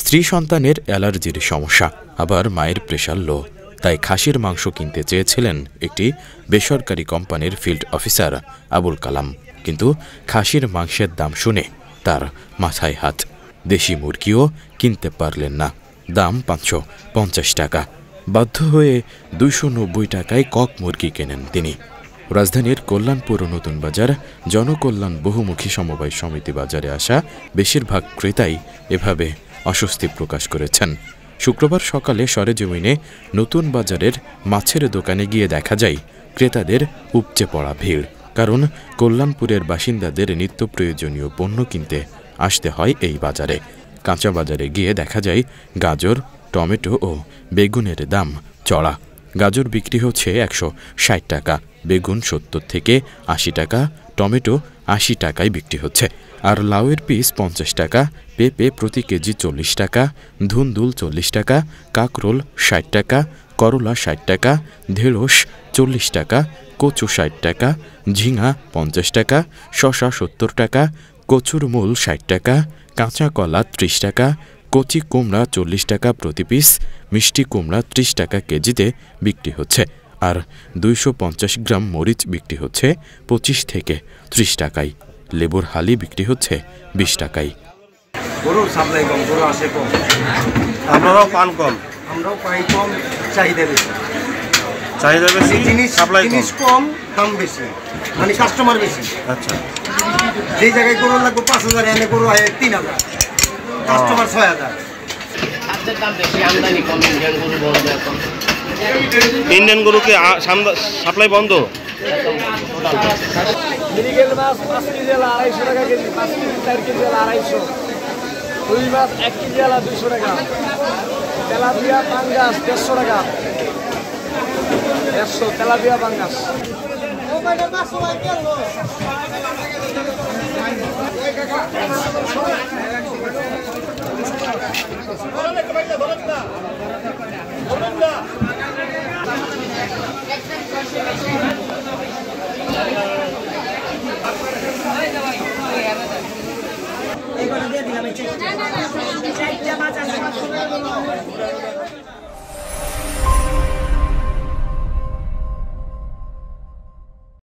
স্ত্রী সন্তানের অ্যালার্জির সমস্যা, আবার মায়ের প্রেশার লো, তাই খাসির মাংস কিনতে চেয়েছিলেন একটি বেসরকারি কোম্পানির ফিল্ড অফিসার আবুল কালাম। কিন্তু খাসির মাংসের দাম শুনে তার মাথায় হাত। দেশি মুরগিও কিনতে পারলেন না, দাম 550 টাকা। বাধ্য হয়ে 290 টাকায় কক মুরগি কেনেন তিনি। রাজধানীর কল্যাণপুর নতুন বাজার জনকল্যাণ বহুমুখী সমবায় সমিতি বাজারে আসা বেশিরভাগ ক্রেতাই এভাবে অস্বস্তি প্রকাশ করেছেন। শুক্রবার সকালে সরেজমিনে নতুন বাজারের মাছের দোকানে গিয়ে দেখা যায় ক্রেতাদের উপচে পড়া ভিড়। কারণ কল্যাণপুরের বাসিন্দাদের নিত্য প্রয়োজনীয় পণ্য কিনতে আসতে হয় এই বাজারে। কাঁচা বাজারে গিয়ে দেখা যায় গাজর, টমেটো ও বেগুনের দাম চড়া। গাজর বিক্রি হচ্ছে 160 টাকা, বেগুন 70 থেকে 80 টাকা, টমেটো 80 টাকায় বিক্রি হচ্ছে। আর লাউয়ের পিস 50 টাকা, পেঁপে প্রতি কেজি 40 টাকা, ধুন্দুল 40 টাকা, কাকরোল 60 টাকা, করলা 60 টাকা, ঢেঁড়স 40 টাকা, কচু 60 টাকা, ঝিঙা 50 টাকা, শসা 70 টাকা, কচুর মূল 60 টাকা, কাঁচা কলা 30 টাকা, কচি কুমড়া 40 টাকা প্রতি পিস, মিষ্টি কুমড়া 30 টাকা কেজিতে বিক্রি হচ্ছে। আর 250 গ্রাম মরিচ বিক্রি হচ্ছে 25 থেকে 30 টাকায়। লেবুর হালি বিক্রি হচ্ছে 20 টাকায়। গরুর সাপ্লাই কম, গরু আসে কম, আপনারাও পান কম, আমরাও পাই কম, চাহিদা বেশি। চাহিদা বেশি, জিনিস কম, দাম বেশি, মানে কাস্টমার বেশি। আচ্ছা, যে জায়গায় গরু লাগবে 5000, এনে গরু হয় 3000, কাস্টমার 6000। ইন্ডিয়ান গরু কি সাপ্লাই বন্ধ? মিরিগেল মাছ 5 কেজি 250 টাকা কেজি, 5 কেজি 4 কেজি 250, রুই মাছ 1 কেজি 200 টাকা, তেলাপিয়া পাঙ্গাস 150 টাকা, 150 তেলাপিয়া পাঙ্গাস। এই কথা দিয়ে দিলাম,